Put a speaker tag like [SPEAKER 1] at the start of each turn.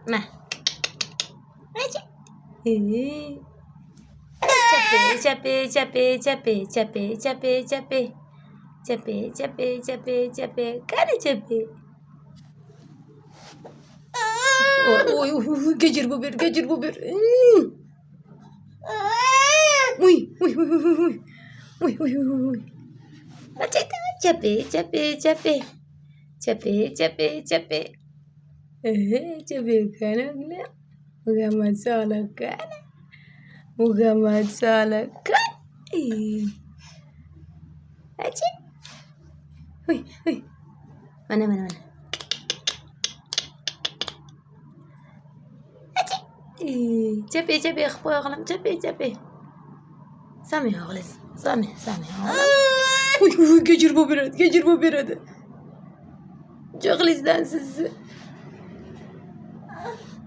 [SPEAKER 1] ما Cape, cape, cape, cape, cape, cape. Cape, cape, cape, cape. Cara cape. Uy, uy, uy, gecir bu bir, gecir bu bir. Uy, uy, uy, uy, uy. Uy, uy, uy, uy. Cape, cape, cape. Cape, cape, cape. Cape kana gula. Uga masala kana. Uga masala kana. Aci. Uy, uy. Mana, mana, mana. Cape, cape, اخويا غلام cape, cape. سامي يا غلام سامي سامي وي وي gecir bu bir gecir bu bir hadi. Çok lezzetli.